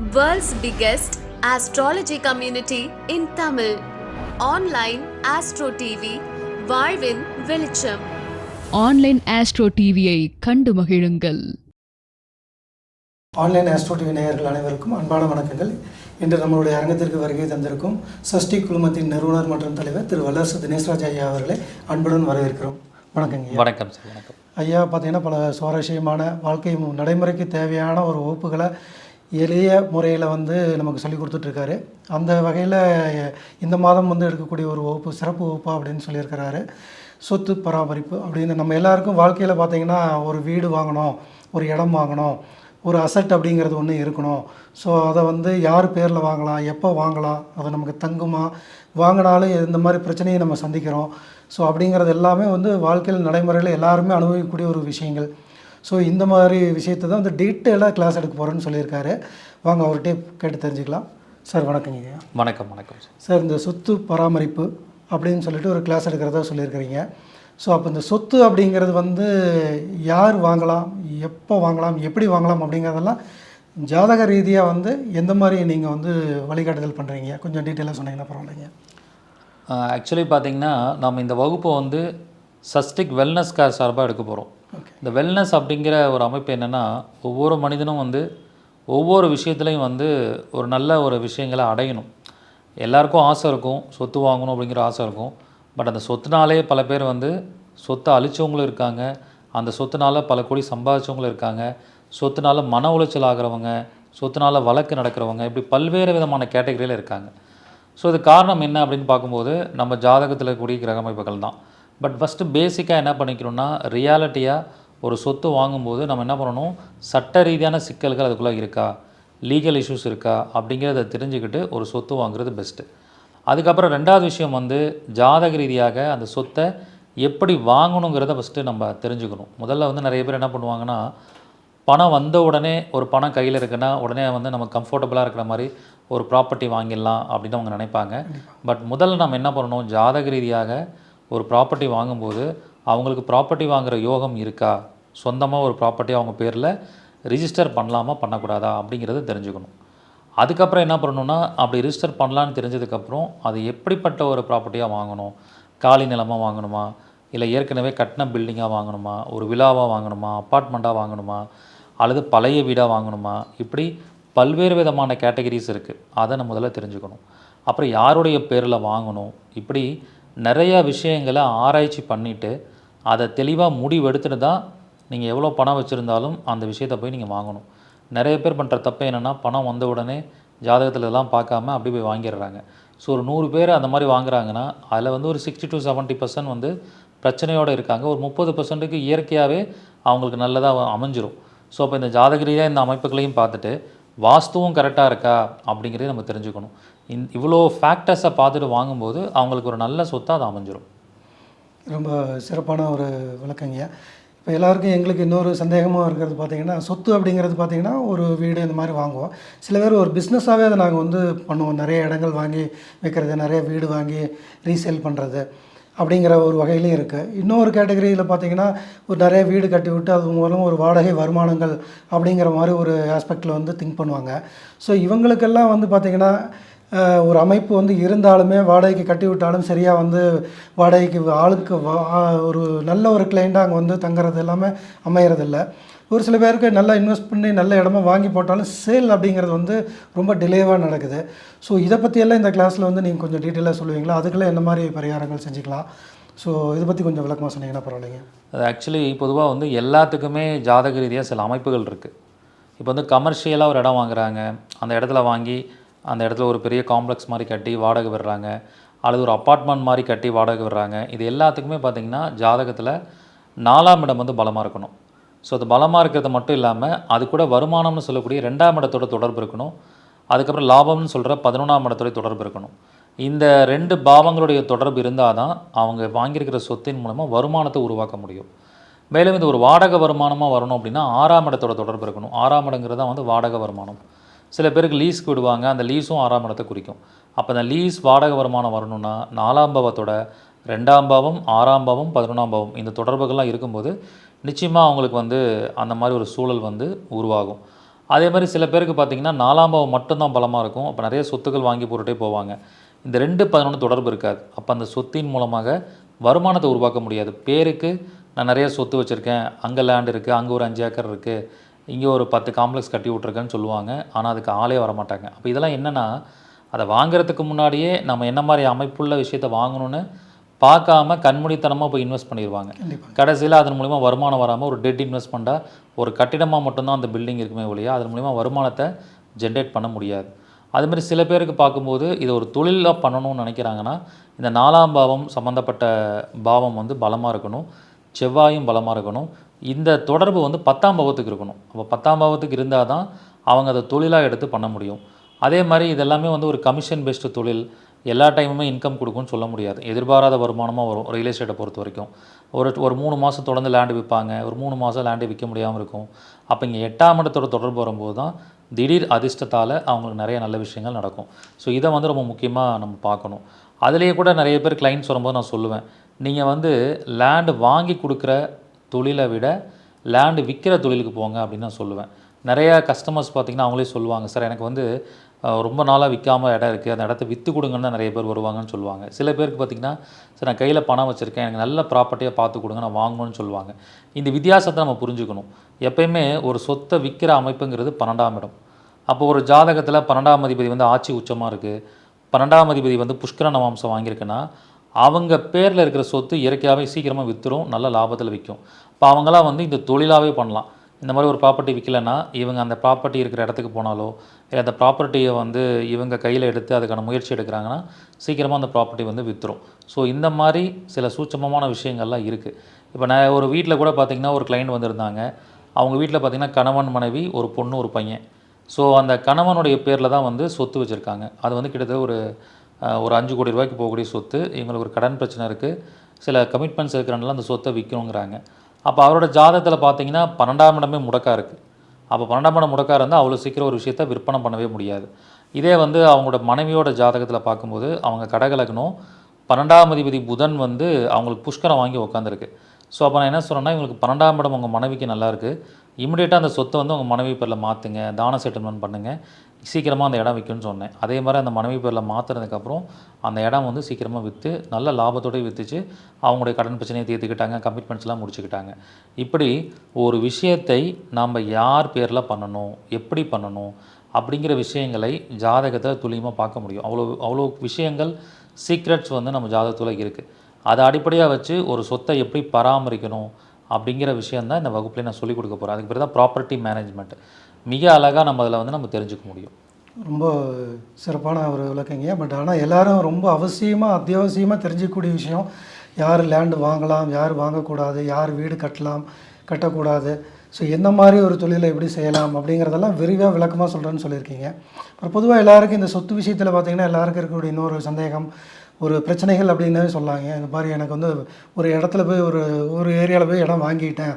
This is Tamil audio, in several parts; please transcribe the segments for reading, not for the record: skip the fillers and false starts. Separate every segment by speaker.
Speaker 1: World's biggest astrology community in Tamil. Online Astro TV, வாழ்வின் வெளிச்சம்.
Speaker 2: ஆன்லைன் ஆஸ்ட்ரோ டிவியை கண்டு மகிழுங்கள்.
Speaker 3: ஆன்லைன் ஆஸ்ட்ரோ டிவி நேயர்கள் அனைவருக்கும் அன்பான வணக்கங்கள். இன்று நம்மளுடைய அரங்கத்திற்கு வருகை தந்திருக்கும் சஷ்டி குழுமத்தின் நிறுவனர் மற்றும் தலைவர் திரு வல்லரசு தினேஷ்ராஜ் ஐயா அவர்களை அன்புடன் வரவேற்கிறோம். வணக்கங்க.
Speaker 4: வணக்கம் சார். வணக்கம்
Speaker 3: ஐயா. பார்த்தீங்கன்னா பல சுவாரஸ்யமான வாழ்க்கை நடைமுறைக்கு தேவையான ஒரு வகுப்புகளை எளிய முறையில் நமக்கு சொல்லி கொடுத்துட்ருக்காரு. அந்த வகையில் இந்த மாதம் எடுக்கக்கூடிய ஒரு வகுப்பு சிறப்பு வகுப்பா அப்படின்னு சொல்லியிருக்கிறாரு. சொத்து பராமரிப்பு அப்படின்னு நம்ம எல்லாருக்கும் வாழ்க்கையில் பார்த்திங்கன்னா ஒரு வீடு வாங்கணும், ஒரு இடம் வாங்கணும், ஒரு அசட் அப்படிங்கிறது ஒன்று இருக்கணும். ஸோ அதை யார் பேரில் வாங்கலாம், எப்போ வாங்கலாம், அது நமக்கு தங்குமா, வாங்கினாலும் இந்த மாதிரி பிரச்சனையை நம்ம சந்திக்கிறோம். ஸோ அப்படிங்கிறது எல்லாமே வாழ்க்கையில் நடைமுறையில் எல்லாருமே அனுபவிக்கக்கூடிய ஒரு விஷயங்கள். ஸோ இந்த மாதிரி விஷயத்தை தான் டீட்டெயிலாக கிளாஸ் எடுக்க போகிறேன்னு சொல்லியிருக்காரு. வாங்க அவர்கிட்டே கேட்டு தெரிஞ்சுக்கலாம். சார் வணக்கங்க.
Speaker 4: வணக்கம். வணக்கம்
Speaker 3: சார். இந்த சொத்து பராமரிப்பு அப்படின்னு சொல்லிட்டு ஒரு கிளாஸ் எடுக்கிறதா சொல்லியிருக்கிறீங்க. ஸோ அப்போ இந்த சொத்து அப்படிங்கிறது யார் வாங்கலாம், எப்போ வாங்கலாம், எப்படி வாங்கலாம் அப்படிங்கிறதெல்லாம் ஜாதக ரீதியாக எந்த மாதிரி நீங்கள் வழிகாட்டுதல் பண்ணுறீங்க, கொஞ்சம் டீட்டெயிலாக சொன்னீங்கன்னா பரவாயில்லைங்க.
Speaker 4: ஆக்சுவலி பார்த்திங்கன்னா நம்ம இந்த வகுப்பை சஸ்டிக் வெல்னஸ் கேர் சார்பாக எடுக்க போகிறோம். இந்த வெல்னஸ் அப்படிங்கிற ஒரு அமைப்பு என்னென்னா, ஒவ்வொரு மனிதனும் ஒவ்வொரு விஷயத்துலையும் ஒரு நல்ல ஒரு விஷயங்களை அடையணும். எல்லாருக்கும் ஆசை இருக்கும், சொத்து வாங்கணும் அப்படிங்கிற ஆசை இருக்கும். பட் அந்த சொத்துனாலே பல பேர் சொத்தை அழிச்சவங்களும் இருக்காங்க, அந்த சொத்துனால பல கோடி சம்பாதிச்சவங்களும் இருக்காங்க, சொத்துனால மன உளைச்சல் ஆகிறவங்க, சொத்துனால வழக்கு நடக்கிறவங்க, இப்படி பல்வேறு விதமான கேட்டகரியில் இருக்காங்க. ஸோ இது காரணம் என்ன அப்படின்னு பார்க்கும்போது நம்ம ஜாதகத்தில் இருக்கக்கூடிய கிரக அமைப்புகள் தான். பட் ஃபஸ்ட்டு பேசிக்காக என்ன பண்ணிக்கணும்னா, ரியாலிட்டியாக ஒரு சொத்து வாங்கும்போது நம்ம என்ன பண்ணணும், சட்ட ரீதியான சிக்கல்கள் அதுக்குள்ளே இருக்கா, லீகல் இஷ்யூஸ் இருக்கா அப்படிங்கிறத தெரிஞ்சுக்கிட்டு ஒரு சொத்து வாங்குறது பெஸ்ட்டு. அதுக்கப்புறம் ரெண்டாவது விஷயம் ஜாதக ரீதியாக அந்த சொத்தை எப்படி வாங்கணுங்கிறத ஃபஸ்ட்டு நம்ம தெரிஞ்சுக்கணும். முதல்ல நிறைய பேர் என்ன பண்ணுவாங்கன்னா, பணம் வந்த உடனே ஒரு பணம் கையில் இருக்குன்னா உடனே நம்ம கம்ஃபர்டபுளாக இருக்கிற மாதிரி ஒரு ப்ராப்பர்ட்டி வாங்கிடலாம் அப்படின்னு அவங்க நினைப்பாங்க. பட் முதல்ல நம்ம என்ன பண்ணணும், ஜாதக ரீதியாக ஒரு ப்ராப்பர்ட்டி வாங்கும்போது அவங்களுக்கு ப்ராப்பர்ட்டி வாங்குகிற யோகம் இருக்கா, சொந்தமாக ஒரு ப்ராப்பர்ட்டி அவங்க பேரில் ரிஜிஸ்டர் பண்ணலாமா பண்ணக்கூடாதா அப்படிங்கிறத தெரிஞ்சுக்கணும். அதுக்கப்புறம் என்ன பண்ணணுன்னா, அப்படி ரிஜிஸ்டர் பண்ணலான்னு தெரிஞ்சதுக்கப்புறம் அது எப்படிப்பட்ட ஒரு ப்ராப்பர்ட்டியாக வாங்கணும், காலி நிலமாக வாங்கணுமா, இல்லை ஏற்கனவே கட்டின பில்டிங்காக வாங்கணுமா, ஒரு விழாவாக வாங்கணுமா, அப்பார்ட்மெண்ட்டாக வாங்கணுமா, அல்லது பழைய வீடாக வாங்கணுமா, இப்படி பல்வேறு விதமான கேட்டகரிஸ் இருக்குது. அதை நம்ம முதல்ல தெரிஞ்சுக்கணும். அப்புறம் யாருடைய பேரில் வாங்கணும், இப்படி நிறையா விஷயங்களை ஆராய்ச்சி பண்ணிவிட்டு அதை தெளிவாக முடிவெடுத்துட்டு தான் நீங்கள் எவ்வளோ பணம் வச்சுருந்தாலும் அந்த விஷயத்தை போய் நீங்கள் வாங்கணும். நிறைய பேர் பண்ணுற தப்பு என்னென்னா, பணம் வந்த உடனே ஜாதகத்தில் எல்லாம் பார்க்காம அப்படி போய் வாங்கிடுறாங்க. ஸோ ஒரு 100 பேர் அந்த மாதிரி வாங்குறாங்கன்னா அதில் ஒரு 60 to 70% பிரச்சனையோடு இருக்காங்க. ஒரு 30%க்கு இயற்கையாகவே அவங்களுக்கு நல்லதாக அமைஞ்சிரும். ஸோ அப்போ இந்த ஜாதக ரீதியாக இந்த அமைப்புகளையும் பார்த்துட்டு வாஸ்துவும் கரெக்டாக இருக்கா அப்படிங்கிறத நம்ம தெரிஞ்சுக்கணும். இவ்வளோ ஃபேக்டர்ஸை பார்த்துட்டு வாங்கும்போது அவங்களுக்கு ஒரு நல்ல சொத்தாக அது அமைஞ்சிடும்.
Speaker 3: ரொம்ப சிறப்பான ஒரு விளக்கங்க. இப்போ எல்லாருக்கும் எங்களுக்கு இன்னொரு சந்தேகமாக இருக்கிறது பார்த்திங்கன்னா, சொத்து அப்படிங்கிறது பார்த்திங்கன்னா ஒரு வீடு இந்த மாதிரி வாங்குவோம். சில பேர் ஒரு பிஸ்னஸாகவே அதை நாங்கள் பண்ணுவோம். நிறைய இடங்கள் வாங்கி வைக்கிறது, நிறைய வீடு வாங்கி ரீசேல் பண்ணுறது அப்படிங்கிற ஒரு வகையிலையும் இருக்குது. இன்னொரு கேட்டகரியில் பார்த்திங்கன்னா, ஒரு நிறைய வீடு கட்டி விட்டு அது மூலம் ஒரு வாடகை வருமானங்கள் அப்படிங்கிற மாதிரி ஒரு ஆஸ்பெக்டில் திங்க் பண்ணுவாங்க. ஸோ இவங்களுக்கெல்லாம் பார்த்திங்கன்னா ஒரு அமைப்பு இருந்தாலுமே வாடகைக்கு கட்டி விட்டாலும் சரியாக வாடகைக்கு ஆளுக்கு ஒரு நல்ல ஒரு கிளைண்ட்டாக அங்கே தங்குறது எல்லாமே அமையறதில்ல. ஒரு சில பேருக்கு நல்லா இன்வெஸ்ட் பண்ணி நல்ல இடமா வாங்கி போட்டாலும் சேல் அப்படிங்கிறது ரொம்ப டிலேவாக நடக்குது. ஸோ இதை பற்றியெல்லாம் இந்த கிளாஸில் நீங்கள் கொஞ்சம் டீட்டெயிலாக சொல்லுவீங்களா, அதுக்கெல்லாம் என்ன மாதிரி பரிகாரங்கள் செஞ்சுக்கலாம்? ஸோ இதை பற்றி கொஞ்சம் விளக்கமாக சொன்னீங்கன்னா பரவாயில்லைங்க.
Speaker 4: அது ஆக்சுவலி பொதுவாக எல்லாத்துக்குமே ஜாதக ரீதியாக சில அமைப்புகள் இருக்குது. இப்போ கமர்ஷியலாக ஒரு இடம் வாங்குறாங்க, அந்த இடத்துல வாங்கி அந்த இடத்துல ஒரு பெரிய காம்ப்ளெக்ஸ் மாதிரி கட்டி வாடகை விடுறாங்க, அல்லது ஒரு அப்பார்ட்மெண்ட் மாதிரி கட்டி வாடகை விடுறாங்க. இது எல்லாத்துக்குமே பார்த்திங்கன்னா ஜாதகத்தில் 4ஆம் இடம் பலமாக இருக்கணும். ஸோ அது பலமாக இருக்கிறது மட்டும் இல்லாமல் அது கூட வருமானம்னு சொல்லக்கூடிய 2ஆம் இடத்தோட தொடர்பு இருக்கணும். அதுக்கப்புறம் லாபம்னு சொல்கிற 11ஆம் இடத்தோட தொடர்பு இருக்கணும். இந்த 2 பாவங்களுடைய தொடர்பு இருந்தால் தான் அவங்க வாங்கியிருக்கிற சொத்தின் மூலமாக வருமானத்தை உருவாக்க முடியும். மேலும் இது ஒரு வாடகை வருமானமாக வரணும் அப்படின்னா 6ஆம் இடத்தோட தொடர்பு இருக்கணும். 6ஆம் இடங்கிறது தான் வாடகை வருமானம். சில பேருக்கு லீஸ்க்கு விடுவாங்க, அந்த லீஸும் 6ஆம் இடத்தை குறிக்கும். அப்போ அந்த லீஸ் வாடகை வருமானம் வரணும்னா 4ஆம் பாவத்தோட 2ஆம் பாவம், 6ஆம் பாவம், 11ஆம் பாவம் இந்த தொடர்புகள்லாம் இருக்கும்போது நிச்சயமாக அவங்களுக்கு அந்த மாதிரி ஒரு சூழல் உருவாகும். அதே மாதிரி சில பேருக்கு பார்த்திங்கன்னா 4ஆம் பாவம் மட்டும்தான் பலமாக இருக்கும். அப்போ நிறைய சொத்துக்கள் வாங்கி போட்டுகிட்டே போவாங்க. இந்த 2-11 தொடர்பு இருக்காது. அப்போ அந்த சொத்தின் மூலமாக வருமானத்தை உருவாக்க முடியாது. பேருக்கு நான் நிறைய சொத்து வச்சுருக்கேன், அங்கே லேண்ட் இருக்குது, அங்கே ஒரு 5 ஏக்கர் இருக்குது, இங்கே ஒரு 10 காம்ப்ளெக்ஸ் கட்டி விட்ருக்கேன்னு சொல்லுவாங்க. ஆனால் அதுக்கு ஆளே வரமாட்டாங்க. அப்போ இதெல்லாம் என்னென்னா, அதை வாங்குறதுக்கு முன்னாடியே நம்ம என்ன மாதிரி அமைப்புள்ள விஷயத்தை வாங்கணும்னு பார்க்காம கண்மூடித்தனமாக போய் இன்வெஸ்ட் பண்ணிடுவாங்க. கடைசியில் அதன் மூலிமா வருமானம் வராமல் ஒரு டெட் இன்வெஸ்ட்மெண்ட்டாக ஒரு கட்டிடமாக மட்டும்தான் அந்த பில்டிங் இருக்குமே ஒழிய அதன் மூலிமா வருமானத்தை ஜென்ரேட் பண்ண முடியாது. அதுமாதிரி சில பேருக்கு பார்க்கும்போது இதை ஒரு தொழிலாக பண்ணணும்னு நினைக்கிறாங்கன்னா, இந்த 4ஆம் பாவம் சம்மந்தப்பட்ட பாவம் வந்து பலமாக இருக்கணும், செவ்வாயும் பலமாக இருக்கணும். இந்த தொடர்பு வந்து 10ஆம் பாவத்துக்கு இருக்கணும். அப்போ 10ஆம் பாவத்துக்கு இருந்தால் தான் அவங்க அதை தொழிலாக எடுத்து பண்ண முடியும். அதே மாதிரி இதெல்லாமே வந்து ஒரு கமிஷன் பேஸ்டு தொழில், எல்லா டைமுமே இன்கம் கொடுக்கும்னு சொல்ல முடியாது. எதிர்பாராத வருமானமாக வரும் ரியல் எஸ்டேட்டை பொறுத்த வரைக்கும். ஒரு 3 மாதம் தொடர்ந்து லேண்டு விற்பாங்க, ஒரு 3 மாதம் லேண்டை விற்க முடியாமல் இருக்கும். அப்போ இங்கே 8ஆம் இடத்தோட தொடர்பு வரும்போது தான் திடீர் அதிர்ஷ்டத்தால் அவங்களுக்கு நிறைய நல்ல விஷயங்கள் நடக்கும். ஸோ இதை வந்து ரொம்ப முக்கியமாக நம்ம பார்க்கணும். அதுலேயே கூட நிறைய பேர் கிளைண்ட்ஸ் வரும்போது நான் சொல்லுவேன், நீங்கள் வந்து லேண்டு வாங்கி கொடுக்குற தொழிலை விட லேண்டு விற்கிற தொழிலுக்கு போங்க அப்படின்னு நான் சொல்லுவேன். நிறையா கஸ்டமர்ஸ் பார்த்திங்கன்னா அவங்களே சொல்லுவாங்க, சார் எனக்கு வந்து ரொம்ப நாளாக விற்காமல் இடம் இருக்குது, அந்த இடத்த விற்று கொடுங்கன்னு தான் நிறைய பேர் வருவாங்கன்னு சொல்லுவாங்க. சில பேருக்கு பார்த்திங்கன்னா, சார் நான் கையில் பணம் வச்சுருக்கேன், எனக்கு நல்ல ப்ராப்பர்ட்டியாக பார்த்து கொடுங்க, நான் வாங்கணும்னு சொல்லுவாங்க. இந்த வித்தியாசத்தை நம்ம புரிஞ்சுக்கணும். எப்பயுமே ஒரு சொத்தை விற்கிற அமைப்புங்கிறது 12ஆம் இடம். அப்போ ஒரு ஜாதகத்தில் 12ஆம் அதிபதி வந்து ஆட்சி உச்சமாக இருக்குது, 12ஆம் அதிபதி வந்து புஷ்கர நவாம்சம் வாங்கியிருக்குன்னா அவங்க பேரில் இருக்கிற சொத்து இயற்கையாகவே சீக்கிரமாக விற்றுரும், நல்ல லாபத்தில் விற்கும். இப்போ அவங்களாம் வந்து இந்த தொழிலாகவே பண்ணலாம். இந்த மாதிரி ஒரு ப்ராப்பர்ட்டி விற்கலைன்னா இவங்க அந்த ப்ராப்பர்ட்டி இருக்கிற இடத்துக்கு போனாலோ இல்லை அந்த ப்ராப்பர்ட்டியை வந்து இவங்க கையில் எடுத்து அதுக்கான முயற்சி எடுக்கிறாங்கன்னா சீக்கிரமாக அந்த ப்ராப்பர்ட்டி வந்து விற்றுரும். ஸோ இந்த மாதிரி சில சூட்சமமான விஷயங்கள்லாம் இருக்குது. இப்போ நான் ஒரு வீட்டில் கூட பார்த்திங்கன்னா ஒரு கிளைண்ட் வந்திருந்தாங்க. அவங்க வீட்டில் பார்த்திங்கன்னா கணவன் மனைவி, ஒரு பொண்ணு ஒரு பையன். ஸோ அந்த கணவனுடைய பேரில் தான் வந்து சொத்து வச்சுருக்காங்க. அது வந்து கிட்டத்தட்ட ஒரு 5 கோடி ரூபாய்க்கு போகக்கூடிய சொத்து. இவங்களுக்கு ஒரு கடன் பிரச்சனை இருக்குது, சில கமிட்மெண்ட்ஸ் இருக்கிறனால அந்த சொத்தை விற்கணுங்கிறாங்க. அப்போ அவரோட ஜாதகத்தில் பார்த்தீங்கன்னா 12ஆம் இடமே முடக்கா இருக்குது. அப்போ 12ஆம் இடம் முடக்கா இருந்தால் அவ்வளோ சீக்கிரம் ஒரு விஷயத்தை விற்பனை பண்ணவே முடியாது. இதே வந்து அவங்களோட மனைவியோட ஜாதகத்தில் பார்க்கும்போது அவங்க கடகலக்னம், 12ஆம் அதிபதி புதன் வந்து அவங்களுக்கு புஷ்கரம் வாங்கி உட்காந்துருக்கு. ஸோ அப்போ நான் என்ன சொல்கிறேன்னா, இவங்களுக்கு 12ஆம் இடம் உங்கள் மனைவிக்கு நல்லாயிருக்கு, இமிடியேட்டாக அந்த சொத்தை வந்து உங்கள் மனைவி பேரில் மாற்றுங்க, தான செட்டில்மெண்ட் பண்ணுங்கள், சீக்கிரமாக அந்த இடம் விற்கும்னு சொன்னேன். அதே மாதிரி அந்த மனைவி பேரில் மாற்றினதுக்கப்புறம் அந்த இடம் வந்து சீக்கிரமாக விற்று நல்ல லாபத்தோடய விற்றுச்சு. அவங்களுடைய கடன் பிரச்சனையை தீர்த்துக்கிட்டாங்க, கமிட்மெண்ட்ஸ்லாம் முடிச்சுக்கிட்டாங்க. இப்படி ஒரு விஷயத்தை நாம் யார் பேரில் பண்ணணும், எப்படி பண்ணணும் அப்படிங்கிற விஷயங்களை ஜாதகத்தை துல்லியமாக பார்க்க முடியும். அவ்வளோ விஷயங்கள் சீக்ரெட்ஸ் வந்து நம்ம ஜாதகத்தில் இருக்குது. அதை அடிப்படையாக வச்சு ஒரு சொத்தை எப்படி பராமரிக்கணும் அப்படிங்கிற விஷயந்தான் இந்த வகுப்பில் நான் சொல்லிக் கொடுக்க போகிறேன். அதுக்கு பேர் தான் ப்ராப்பர்ட்டி மேனேஜ்மெண்ட். மிக அழகாக நம்ம அதில் வந்து நம்ம தெரிஞ்சுக்க முடியும்.
Speaker 3: ரொம்ப சிறப்பான ஒரு விளக்கங்க. பட் ஆனால் எல்லோரும் ரொம்ப அத்தியாவசியமாக தெரிஞ்சிக்கக்கூடிய விஷயம், யார் லேண்டு வாங்கலாம், யார் வாங்கக்கூடாது, யார் வீடு கட்டக்கூடாது, ஸோ எந்த மாதிரி ஒரு தொழிலை எப்படி செய்யலாம் அப்படிங்கிறதெல்லாம் விரிவாக விளக்கமாக சொல்கிறேன்னு சொல்லியிருக்கீங்க. அப்புறம் பொதுவாக எல்லாருக்கும் இந்த சொத்து விஷயத்தில் பார்த்திங்கன்னா எல்லாருக்கும் இருக்கக்கூடிய இன்னொரு சந்தேகம், ஒரு பிரச்சனைகள் அப்படின்னே சொல்லாங்க. இந்த மாதிரி எனக்கு வந்து ஒரு இடத்துல போய் ஒரு ஏரியாவில் போய் இடம் வாங்கிட்டேன்,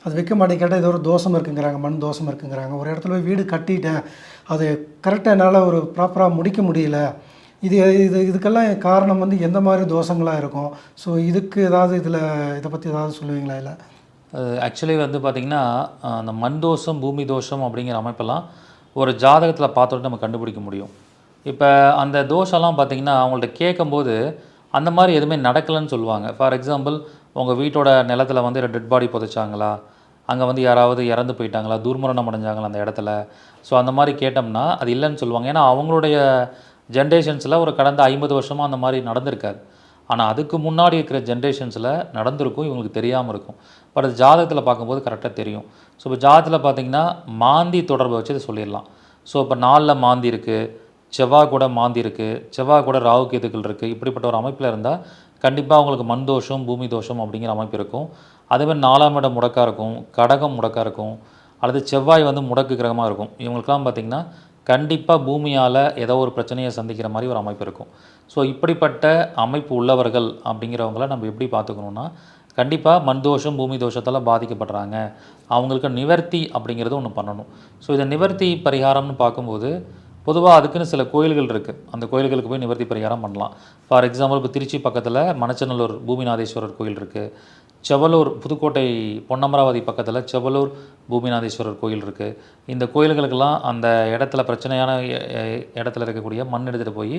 Speaker 3: அது விற்க மாட்டேங்கிட்டால் ஏதோ ஒரு தோஷம் இருக்குங்கிறாங்க, மண் தோஷம் இருக்குங்கிறாங்க. ஒரு இடத்துல போய் வீடு கட்டிட்டேன், அது கரெக்டாக என்னால் ஒரு ப்ராப்பராக முடிக்க முடியல, இதுக்கெல்லாம் காரணம் வந்து எந்த மாதிரி தோஷங்களாக இருக்கும்? ஸோ இதுக்கு ஏதாவது இதை பற்றி ஏதாவது சொல்லுவீங்களா? இல்லை
Speaker 4: ஆக்சுவலி வந்து பார்த்திங்கன்னா அந்த மண் தோஷம், பூமி தோஷம் அப்படிங்கிற அமைப்பெல்லாம் ஒரு ஜாதகத்தில் பார்த்தோட்டு நம்ம கண்டுபிடிக்க முடியும். இப்போ அந்த தோஷம்லாம் பார்த்திங்கன்னா அவங்கள்ட்ட கேட்கும்போது அந்த மாதிரி எதுவுமே நடக்கலைன்னு சொல்லுவாங்க. ஃபார் எக்ஸாம்பிள், உங்கள் வீட்டோட நிலத்தில் வந்து டெட் பாடி புதைச்சாங்களா, அங்கே வந்து யாராவது இறந்து போயிட்டாங்களா, துர்மரணம் அடைஞ்சாங்களா அந்த இடத்துல, ஸோ அந்த மாதிரி கேட்டோம்னா அது இல்லைன்னு சொல்லுவாங்க. ஏன்னா அவங்களுடைய ஜென்ரேஷன்ஸில் ஒரு கடந்த 50 வருஷமாக அந்த மாதிரி நடந்திருக்காது. ஆனால் அதுக்கு முன்னாடி இருக்கிற ஜென்ரேஷன்ஸில் நடந்திருக்கும், இவங்களுக்கு தெரியாமல் இருக்கும். பட் அது ஜாதகத்தில் பார்க்கும்போது கரெக்டாக தெரியும். ஸோ இப்போ ஜாதகத்தில் பார்த்திங்கன்னா மாந்தி தொடர்பை வச்சு இதை சொல்லிடலாம். ஸோ இப்போ 4ல் மாந்தி இருக்குது, செவ்வாய் கூட மாந்தி இருக்குது, செவ்வாய் கூட ராகு கேதுக்கள் இருக்குது. இப்படிப்பட்ட ஒரு அமைப்பில் இருந்தால் கண்டிப்பாக அவங்களுக்கு மண் தோஷம், பூமி தோஷம் அப்படிங்கிற அமைப்பு இருக்கும். அதேமாதிரி 4ஆம் இடம் முடக்காக இருக்கும், கடகம் முடக்காக இருக்கும், அல்லது செவ்வாய் வந்து முடக்கு கிரகமாக இருக்கும். இவங்களுக்கெல்லாம் பார்த்திங்கன்னா கண்டிப்பாக பூமியால் ஏதோ ஒரு பிரச்சனையை சந்திக்கிற மாதிரி ஒரு அமைப்பு இருக்கும். ஸோ இப்படிப்பட்ட அமைப்பு உள்ளவர்கள் அப்படிங்கிறவங்கள நம்ம எப்படி பார்த்துக்கணுன்னா, கண்டிப்பாக மண் தோஷம், பூமி தோஷத்தால் பாதிக்கப்படுறாங்க, அவங்களுக்கு நிவர்த்தி அப்படிங்கிறது ஒன்று பண்ணணும். ஸோ இதை நிவர்த்தி பரிகாரம்னு பார்க்கும்போது பொதுவாக அதுக்குன்னு சில கோயில்கள் இருக்குது. அந்த கோயில்களுக்கு போய் நிவர்த்தி பரிகாரம் பண்ணலாம். ஃபார் எக்ஸாம்பிள், இப்போ திருச்சி பக்கத்தில் மணச்சநல்லூர் பூமிநாதேஸ்வரர் கோயில் இருக்குது, செவலூர் புதுக்கோட்டை பொன்னமராவதி பக்கத்தில் செவலூர் பூமிநாதேஸ்வரர் கோயில் இருக்குது. இந்த கோயில்களுக்கெல்லாம் அந்த இடத்துல பிரச்சனையான இடத்துல இருக்கக்கூடிய மண் எடுத்துகிட்டு போய்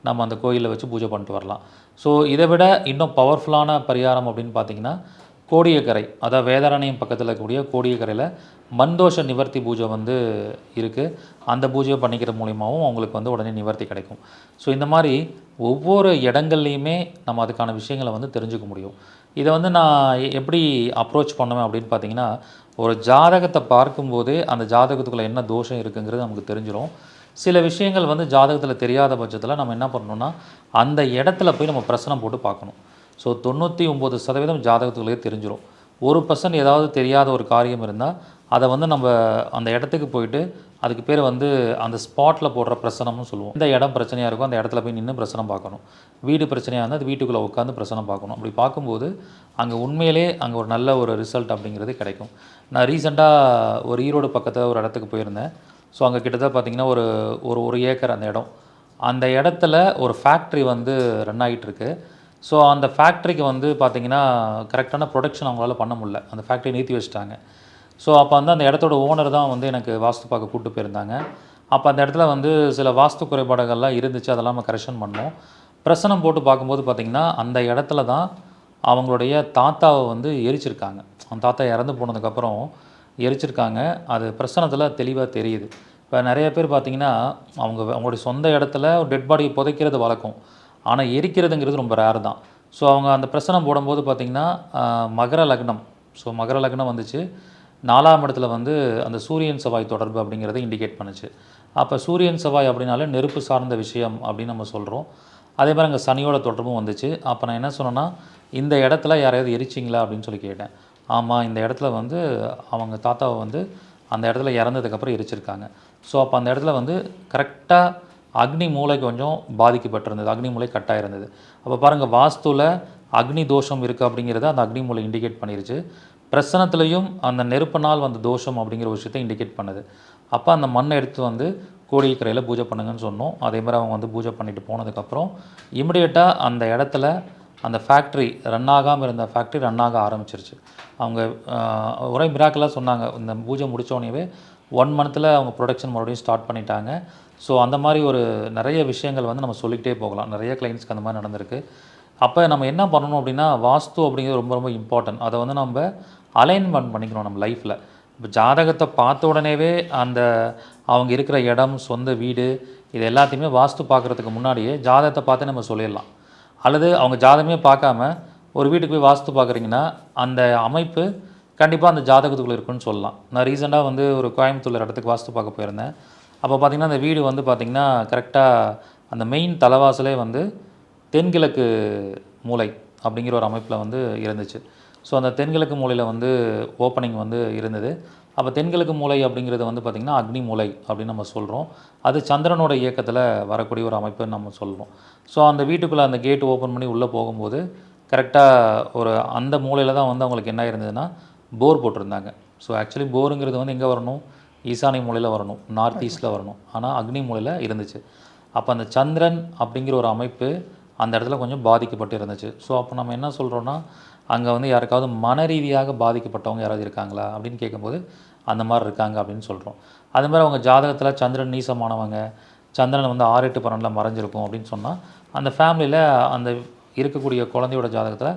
Speaker 4: நம்ம அந்த கோயிலில் வச்சு பூஜை பண்ணிட்டு வரலாம். ஸோ இதை விட இன்னும் பவர்ஃபுல்லான பரிகாரம் அப்படின்னு பார்த்திங்கன்னா கோடியக்கரை, அதாவது வேதாரண்யம் பக்கத்தில் இருக்கக்கூடிய கோடியக்கரையில் மண்தோஷ நிவர்த்தி பூஜை வந்து இருக்குது. அந்த பூஜையை பண்ணிக்கிற மூலியமாகவும் அவங்களுக்கு வந்து உடனே நிவர்த்தி கிடைக்கும். ஸோ இந்த மாதிரி ஒவ்வொரு இடங்கள்லையுமே நம்ம அதுக்கான விஷயங்களை வந்து தெரிஞ்சுக்க முடியும். இதை வந்து நான் எப்படி அப்ரோச் பண்ணுவேன் அப்படின்னு பார்த்தீங்கன்னா, ஒரு ஜாதகத்தை பார்க்கும்போதே அந்த ஜாதகத்துக்குள்ளே என்ன தோஷம் இருக்குங்கிறது நமக்கு தெரிஞ்சிடும். சில விஷயங்கள் வந்து ஜாதகத்தில் தெரியாத பட்சத்தில் நம்ம என்ன பண்ணணும்னா அந்த இடத்துல போய் நம்ம பிரசனம் போட்டு பார்க்கணும். ஸோ 99% ஜாதகத்துக்குள்ளேயே தெரிஞ்சிடும். 1% ஏதாவது தெரியாத ஒரு காரியம் இருந்தால் அதை வந்து நம்ம அந்த இடத்துக்கு போயிட்டு அதுக்கு பேர் வந்து அந்த ஸ்பாட்டில் போடுற பிரசனம்னு சொல்லுவோம். இந்த இடம் பிரச்சனையாக இருக்கும், அந்த இடத்துல போய் நின்று பிரசனம் பார்க்கணும். வீடு பிரச்சனையாக இருந்தால் அது வீட்டுக்குள்ளே உட்காந்து பிரசனம் பார்க்கணும். அப்படி பார்க்கும்போது அங்கே உண்மையிலே அங்கே ஒரு நல்ல ஒரு ரிசல்ட் அப்படிங்கிறது கிடைக்கும். நான் ரீசெண்டாக ஒரு ஈரோடு பக்கத்தில் ஒரு இடத்துக்கு போயிருந்தேன். ஸோ அங்கே கிட்டத்தட்ட பார்த்திங்கன்னா ஒரு ஏக்கர் அந்த இடம். அந்த இடத்துல ஒரு ஃபேக்ட்ரி வந்து ரன் ஆகிட்டுருக்கு. ஸோ அந்த ஃபேக்ட்ரிக்கு வந்து பார்த்திங்கன்னா கரெக்டான ப்ரொடக்ஷன் அவங்களால பண்ண முடியல. அந்த ஃபேக்ட்ரி நிறுத்தி வச்சுட்டாங்க. ஸோ அப்போ வந்து அந்த இடத்தோட ஓனர் தான் வந்து எனக்கு வாஸ்து பார்க்க கூப்பிட்டு போயிருந்தாங்க. அப்போ அந்த இடத்துல வந்து சில வாஸ்து குறைபாடுகள்லாம் இருந்துச்சு, அதெல்லாம் நம்ம கரெக்ஷன் பண்ணோம். பிரசனம் போட்டு பார்க்கும்போது பார்த்திங்கன்னா அந்த இடத்துல தான் அவங்களுடைய தாத்தாவை வந்து எரிச்சிருக்காங்க. அந்த தாத்தா இறந்து போனதுக்கப்புறம் எரிச்சிருக்காங்க. அது பிரசனத்தில் தெளிவாக தெரியுது. இப்போ நிறைய பேர் பார்த்திங்கன்னா அவங்களுடைய சொந்த இடத்துல ஒரு டெட் பாடியை புதைக்கிறது வழக்கம். ஆனால் எரிக்கிறதுங்கிறது ரொம்ப ரேர் தான். ஸோ அவங்க அந்த பிரசனம் போடும்போது பார்த்திங்கன்னா மகர லக்னம். ஸோ மகர லக்னம் வந்துச்சு. 4ஆம் இடத்துல வந்து அந்த சூரியன் செவ்வாய் தொடர்பு அப்படிங்கிறத இண்டிகேட் பண்ணுச்சு. அப்போ சூரியன் செவ்வாய் அப்படின்னாலே நெருப்பு சார்ந்த விஷயம் அப்படின்னு நம்ம சொல்கிறோம். அதே மாதிரி அங்கே சனியோட தொடர்பும் வந்துச்சு. அப்போ நான் என்ன சொன்னேன்னா, இந்த இடத்துல யாரையாவது எரிச்சிங்களா அப்படின்னு சொல்லி கேட்டேன். ஆமாம், இந்த இடத்துல வந்து அவங்க தாத்தாவை வந்து அந்த இடத்துல இறந்ததுக்கப்புறம் எரிச்சிருக்காங்க. ஸோ அப்போ அந்த இடத்துல வந்து கரெக்டாக அக்னி மூலை கொஞ்சம் பாதிக்கப்பட்டிருந்தது, அக்னி மூலை கட்டாக இருந்தது. அப்போ பாருங்கள், வாஸ்துவில் அக்னி தோஷம் இருக்குது அப்படிங்கிறத அந்த அக்னி மூலை இண்டிகேட் பண்ணிருச்சு. பிரசனத்துலேயும் அந்த நெருப்பினால் வந்த தோஷம் அப்படிங்கிற விஷயத்தை இண்டிகேட் பண்ணுது. அப்போ அந்த மண்ணை எடுத்து வந்து கோடியக்கரையில் பூஜை பண்ணுங்கன்னு சொன்னோம். அதே மாதிரி அவங்க வந்து பூஜை பண்ணிட்டு போனதுக்கப்புறம் இமிடியேட்டாக அந்த இடத்துல அந்த ஃபேக்ட்ரி ரன் ஆகாமல் இருந்த ஃபேக்ட்ரி ரன் ஆக ஆரம்பிச்சிருச்சு. அவங்க ஒரே மிராக்கலாக சொன்னாங்க, இந்த பூஜை முடித்தோடனே 1 மந்த்தில் அவங்க ப்ரொடக்ஷன் மறுபடியும் ஸ்டார்ட் பண்ணிட்டாங்க. ஸோ அந்த மாதிரி ஒரு நிறைய விஷயங்கள் வந்து நம்ம சொல்லிக்கிட்டே போகலாம். நிறைய கிளைண்ட்ஸ்க்கு அந்த மாதிரி நடந்திருக்கு. அப்போ நம்ம என்ன பண்ணணும் அப்படின்னா, வாஸ்து அப்படிங்கிறது ரொம்ப ரொம்ப இம்பார்ட்டன்ட். அதை வந்து நம்ம அலைன்மெண்ட் பண்ணிக்கணும் நம்ம லைஃப்பில். இப்போ ஜாதகத்தை பார்த்த உடனேவே அந்த அவங்க இருக்கிற இடம், சொந்த வீடு, இது எல்லாத்தையுமே வாஸ்து பார்க்குறதுக்கு முன்னாடியே ஜாதகத்தை பார்த்து நம்ம சொல்லிடலாம். அல்லது அவங்க ஜாதகமே பார்க்காம ஒரு வீட்டுக்கு போய் வாஸ்து பார்க்குறீங்கன்னா அந்த அமைப்பு கண்டிப்பாக அந்த ஜாதகத்துக்குள்ளே இருக்குன்னு சொல்லலாம். நான் ரீசெண்டாக வந்து ஒரு கோயம்புத்தூர் இடத்துக்கு வாஸ்து பார்க்க போயிருந்தேன். அப்போ பார்த்திங்கன்னா அந்த வீடு வந்து பார்த்திங்கன்னா கரெக்டாக அந்த மெயின் தலைவாசலே வந்து தென்கிழக்கு மூலை அப்படிங்கிற ஒரு அமைப்பில் வந்து இருந்துச்சு. ஸோ அந்த தென்கிழக்கு மூலையில் வந்து ஓப்பனிங் வந்து இருந்தது. அப்போ தென்கிழக்கு மூலை அப்படிங்கிறது வந்து பார்த்திங்கன்னா அக்னி மூலை அப்படின்னு நம்ம சொல்கிறோம். அது சந்திரனோட இயக்கத்தில் வரக்கூடிய ஒரு அமைப்புன்னு நம்ம சொல்கிறோம். ஸோ அந்த வீட்டுக்குள்ளே அந்த கேட் ஓப்பன் பண்ணி உள்ளே போகும்போது கரெக்டாக ஒரு அந்த மூலையில் தான் வந்து அவங்களுக்கு என்ன இருந்ததுன்னா போர் போட்டிருந்தாங்க. ஸோ ஆக்சுவலி போருங்கிறது வந்து எங்கே வரணும், ஈசானி மூலையில் வரணும், நார்த் ஈஸ்ட்டில் வரணும். ஆனால் அக்னி மூலையில் இருந்துச்சு. அப்போ அந்த சந்திரன் அப்படிங்கிற ஒரு அமைப்பு அந்த இடத்துல கொஞ்சம் பாதிக்கப்பட்டு இருந்துச்சு. ஸோ அப்போ நம்ம என்ன சொல்கிறோன்னா, அங்கே வந்து யாருக்காவது மன ரீதியாக பாதிக்கப்பட்டவங்க யாராவது இருக்காங்களா அப்படின்னு கேட்கும்போது அந்த மாதிரி இருக்காங்க அப்படின்னு சொல்கிறோம். அது மாதிரி அவங்க ஜாதகத்தில் சந்திரன் நீசமானவங்க, சந்திரன் வந்து 6, 8, 12 மறைஞ்சிருக்கும் அப்படின்னு சொன்னால் அந்த ஃபேமிலியில் அந்த இருக்கக்கூடிய குழந்தையோட ஜாதகத்தில்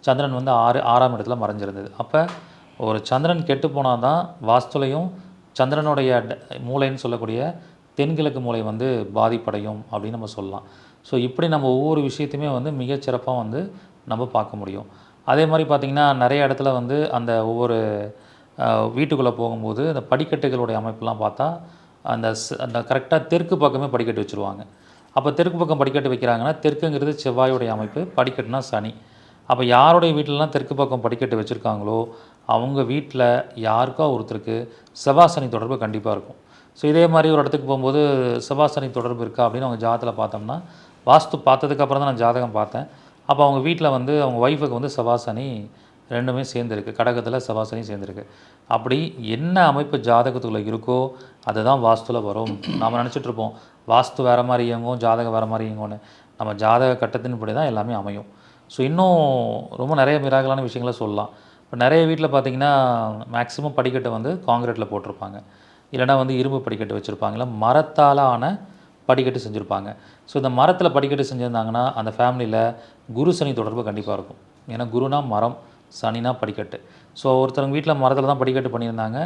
Speaker 4: சந்திரன் வந்து 6ஆம் இடத்துல மறைஞ்சிருந்தது. அப்போ ஒரு சந்திரன் கெட்டு போனால் தான் வாஸ்துலையும் சந்திரனுடைய மூளைன்னு சொல்லக்கூடிய தென்கிழக்கு மூலை வந்து பாதிப்படையும் அப்படின்னு நம்ம சொல்லலாம். ஸோ இப்படி நம்ம ஒவ்வொரு விஷயத்தையுமே வந்து மிகச்சிறப்பாக வந்து நம்ம பார்க்க முடியும். அதே மாதிரி பார்த்திங்கன்னா நிறைய இடத்துல வந்து அந்த ஒவ்வொரு வீட்டுக்குள்ளே போகும்போது அந்த படிக்கட்டுகளுடைய அமைப்புலாம் பார்த்தா அந்த கரெக்டாக தெற்கு பக்கமே படிக்கட்டு வச்சுருவாங்க. அப்போ தெற்கு பக்கம் படிக்கட்டு வைக்கிறாங்கன்னா தெற்குங்கிறது செவ்வாயுடைய அமைப்பு, படிக்கட்டுனா சனி. அப்போ யாருடைய வீட்டிலலாம் தெற்கு பக்கம் படிக்கட்டு வச்சுருக்காங்களோ அவங்க வீட்டில் யாருக்கோ ஒருத்தருக்கு செவ்வாசனி தொடர்பு கண்டிப்பாக இருக்கும். ஸோ இதே மாதிரி ஒரு இடத்துக்கு போகும்போது செவ்வாசனி தொடர்பு இருக்கா அப்படின்னு அவங்க ஜாதகத்தில் பார்த்தோம்னா, வாஸ்து பார்த்ததுக்கப்புறம் தான் நான் ஜாதகம் பார்த்தேன். அப்போ அவங்க வீட்டில் வந்து அவங்க ஒய்ஃபுக்கு வந்து செவ்வாசனி ரெண்டுமே சேர்ந்துருக்கு, கடகத்தில் செவ்வாசனி சேர்ந்துருக்கு. அப்படி என்ன அமைப்பு ஜாதகத்துக்குள்ளே இருக்கோ அதுதான் வாஸ்துவில் வரும். நாம் நினச்சிட்ருப்போம் வாஸ்து வேறு மாதிரி இயங்கும், ஜாதகம் வேறு மாதிரி இயங்கும்னு. நம்ம ஜாதக கட்டத்தின்படி தான் எல்லாமே அமையும். ஸோ இன்னும் ரொம்ப நிறைய மிராக்கலான விஷயங்களை சொல்லலாம். இப்போ நிறைய வீட்டில் பார்த்தீங்கன்னா மேக்ஸிமம் படிக்கட்டை வந்து காங்கிரீட்டில் போட்டிருப்பாங்க, இல்லைனா வந்து இரும்பு படிக்கட்டு வச்சுருப்பாங்க, இல்லை மரத்தால் ஆன படிக்கட்டு செஞ்சுருப்பாங்க. ஸோ இந்த மரத்தில் படிக்கட்டு செஞ்சுருந்தாங்கன்னா அந்த ஃபேமிலியில் குரு சனி தொடர்பு கண்டிப்பாக இருக்கும். ஏன்னா குருனா மரம், சனினா படிக்கட்டு. ஸோ ஒருத்தவங்க வீட்டில் மரத்தில் தான் படிக்கட்டு பண்ணியிருந்தாங்க,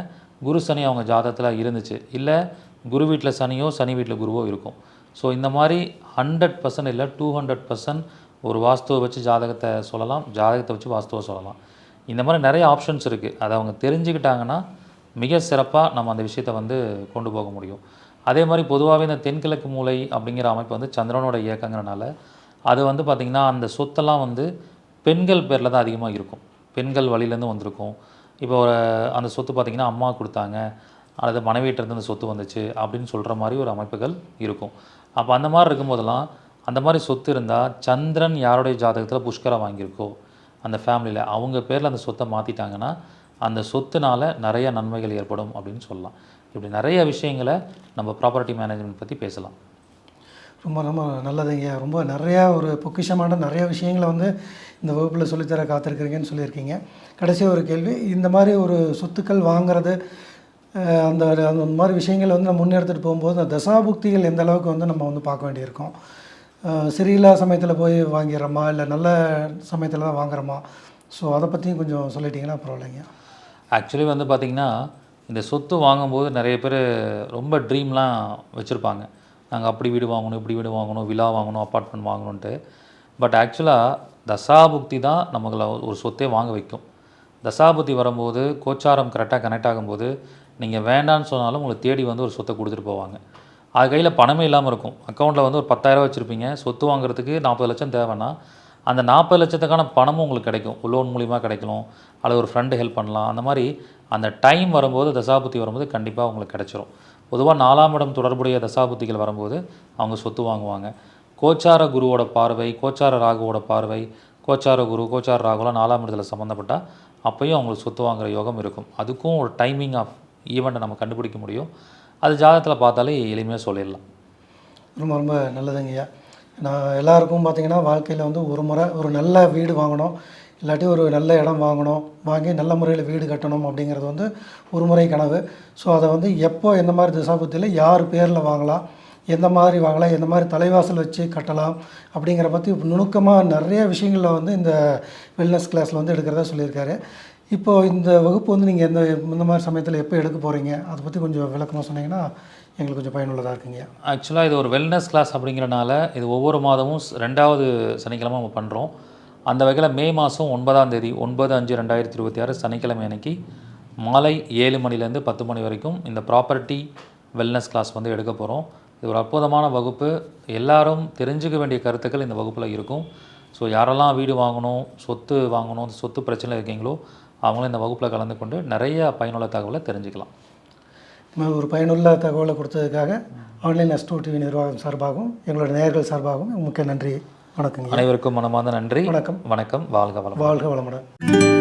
Speaker 4: குரு சனி அவங்க ஜாதகத்தில் இருந்துச்சு, இல்லை குரு வீட்டில் சனியோ சனி வீட்டில் குருவோ இருக்கும். ஸோ இந்த மாதிரி 100% இல்லை 200% ஒரு வாஸ்துவை வச்சு ஜாதகத்தை சொல்லலாம், ஜாதகத்தை வச்சு வாஸ்துவை சொல்லலாம். இந்த மாதிரி நிறைய ஆப்ஷன்ஸ் இருக்குது. அதை அவங்க தெரிஞ்சுக்கிட்டாங்கன்னா மிக சிறப்பாக நம்ம அந்த விஷயத்தை வந்து கொண்டு போக முடியும். அதே மாதிரி பொதுவாகவே இந்த தென்கிழக்கு மூலை அப்படிங்கிற அமைப்பு வந்து சந்திரனோட இயக்கங்கிறனால அது வந்து பார்த்திங்கன்னா அந்த சொத்தெல்லாம் வந்து பெண்கள் பேரில் தான் அதிகமாக இருக்கும், பெண்கள் வழியிலேருந்து வந்திருக்கும். இப்போ அந்த சொத்து பார்த்திங்கன்னா அம்மா கொடுத்தாங்க அல்லது மனைவியிட்டேருந்து அந்த சொத்து வந்துச்சு அப்படின்னு சொல்கிற மாதிரி ஒரு அமைப்புகள் இருக்கும். அப்போ அந்த மாதிரி இருக்கும்போதெல்லாம் அந்த மாதிரி சொத்து இருந்தால் சந்திரன் யாருடைய ஜாதகத்தில் புஷ்கரம் வாங்கியிருக்கோ அந்த ஃபேமிலியில் அவங்க பேரில் அந்த சொத்தை மாற்றிட்டாங்கன்னா அந்த சொத்துனால நிறைய நன்மைகள் ஏற்படும் அப்படின்னு சொல்லலாம். இப்படி நிறைய விஷயங்களை நம்ம ப்ராப்பர்ட்டி மேனேஜ்மெண்ட் பற்றி பேசலாம்.
Speaker 3: ரொம்ப ரொம்ப நல்லதுங்க. ரொம்ப நிறையா ஒரு பொக்கிஷமான நிறைய விஷயங்களை வந்து இந்த வகுப்பில் சொல்லித்தர காத்திருக்கிறீங்கன்னு சொல்லியிருக்கீங்க. கடைசியாக ஒரு கேள்வி, இந்த மாதிரி ஒரு சொத்துக்கள் வாங்குறது அந்த அந்த மாதிரி விஷயங்களை வந்து நம்ம முன்னெடுத்துகிட்டு போகும்போது அந்த தசாபுக்திகள் எந்த அளவுக்கு வந்து நம்ம வந்து பார்க்க வேண்டியிருக்கோம். சரியில்லா சமயத்தில் போய் வாங்கிடுறோமா இல்லை நல்ல சமயத்தில் தான் வாங்குறோமா? ஸோ அதை பற்றியும் கொஞ்சம் சொல்லிட்டிங்கன்னா பரவாயில்லைங்க.
Speaker 4: ஆக்சுவலி வந்து பார்த்திங்கன்னா இந்த சொத்து வாங்கும்போது நிறைய பேர் ரொம்ப ட்ரீம்லாம் வச்சுருப்பாங்க, நாங்கள் அப்படி வீடு வாங்கணும், இப்படி வீடு வாங்கணும், வில்லா வாங்கணும், அப்பார்ட்மெண்ட் வாங்கணுன்ட்டு. பட் ஆக்சுவலாக தசாபுக்தி தான் நமக்கு ஒரு சொத்தே வாங்க வைக்கும். தசாபுக்தி வரும்போது கோச்சாரம் கரெக்டாக கனெக்ட் ஆகும்போது நீங்கள் வேண்டான்னு சொன்னாலும் உங்களை தேடி வந்து ஒரு சொத்தை கொடுத்துட்டு போவாங்க. அது கையில் பணமே இல்லாமல் இருக்கும், அக்கௌண்ட்டில் வந்து ஒரு 10,000 வச்சுருப்பீங்க, சொத்து வாங்குறதுக்கு 40 லட்சம் தேவைன்னா அந்த 40 லட்சத்துக்கான பணமும் உங்களுக்கு கிடைக்கும், லோன் மூலிமா கிடைக்கணும், அல்லது ஒரு ஃப்ரெண்டு ஹெல்ப் பண்ணலாம். அந்த மாதிரி அந்த டைம் வரும்போது தசாபுத்தி வரும்போது கண்டிப்பாக உங்களுக்கு கிடச்சிரும். பொதுவாக 4ஆம் இடம் தொடர்புடைய தசாபுத்திகள் வரும்போது அவங்க சொத்து வாங்குவாங்க. கோச்சார குருவோட பார்வை, கோச்சார ராகுவோட பார்வை, கோச்சார குரு, கோச்சார ராகுலாம் 4ஆம் இடத்துல சம்மந்தப்பட்டால் அப்போயும் அவங்களுக்கு சொத்து வாங்குகிற யோகம் இருக்கும். அதுக்கும் ஒரு டைமிங் ஆஃப் ஈவெண்ட்டை நம்ம கண்டுபிடிக்க முடியும். அது ஜாதகத்தில் பார்த்தாலே எளிமையாக சொல்லிடலாம்.
Speaker 3: ரொம்ப ரொம்ப நல்லதுங்கய்யா. நான் எல்லாருக்கும் பார்த்திங்கன்னா வாழ்க்கையில் வந்து ஒரு முறை ஒரு நல்ல வீடு வாங்கணும், இல்லாட்டி ஒரு நல்ல இடம் வாங்கணும், வாங்கி நல்ல முறையில் வீடு கட்டணும் அப்படிங்கிறது வந்து ஒரு முறை கனவு. ஸோ அதை வந்து எப்போ எந்த மாதிரி திசாபுத்தியில் யார் பேரில் வாங்கலாம், எந்த மாதிரி வாங்கலாம், எந்த மாதிரி தலைவாசல் வச்சு கட்டலாம் அப்படிங்கிற பற்றி நுணுக்கமாக நிறைய விஷயங்களில் வந்து இந்த வெல்னஸ் கிளாஸில் வந்து எடுக்கிறதா சொல்லியிருக்காரு. இப்போது இந்த வகுப்பு வந்து நீங்கள் இந்த மாதிரி சமயத்தில் எப்போ எடுக்க போகிறீங்க, அதை பற்றி கொஞ்சம் விளக்கமாக சொன்னீங்கன்னா எங்களுக்கு கொஞ்சம் பயனுள்ளதாக இருக்குங்க.
Speaker 4: ஆக்சுவலாக இது ஒரு வெல்னஸ் கிளாஸ் அப்படிங்கிறனால இது ஒவ்வொரு மாதமும் 2வது சனிக்கிழமை நம்ம பண்ணுறோம். அந்த வகையில் மே மாதம் 9ஆம் தேதி 9/5/2026 சனிக்கிழமை அன்னைக்கு மாலை 7 மணிலேருந்து 10 மணி வரைக்கும் இந்த ப்ராப்பர்ட்டி வெல்னஸ் கிளாஸ் வந்து எடுக்க போகிறோம். இது ஒரு அற்புதமான வகுப்பு. எல்லாரும் தெரிஞ்சுக்க வேண்டிய கருத்துக்கள் இந்த வகுப்பில் இருக்கும். ஸோ யாரெல்லாம் வீடு வாங்கணும், சொத்து வாங்கணும், சொத்து பிரச்சனை இருக்கீங்களோ அவங்களும் இந்த வகுப்பில் கலந்து கொண்டு நிறைய பயனுள்ள தகவலை தெரிஞ்சுக்கலாம்.
Speaker 3: ஒரு பயனுள்ள தகவலை கொடுத்ததுக்காக ஆன்லைன் ஆஸ்ட்ரோ டிவி நிர்வாகம் சார்பாகவும் எங்களோட நேயர்கள் சார்பாகவும் முக்கிய நன்றி. வணக்கங்க.
Speaker 4: அனைவருக்கும் மனமார்ந்த நன்றி.
Speaker 3: வணக்கம்.
Speaker 4: வணக்கம். வாழ்க வளமுடன்.
Speaker 3: வாழ்க வளமுடன்.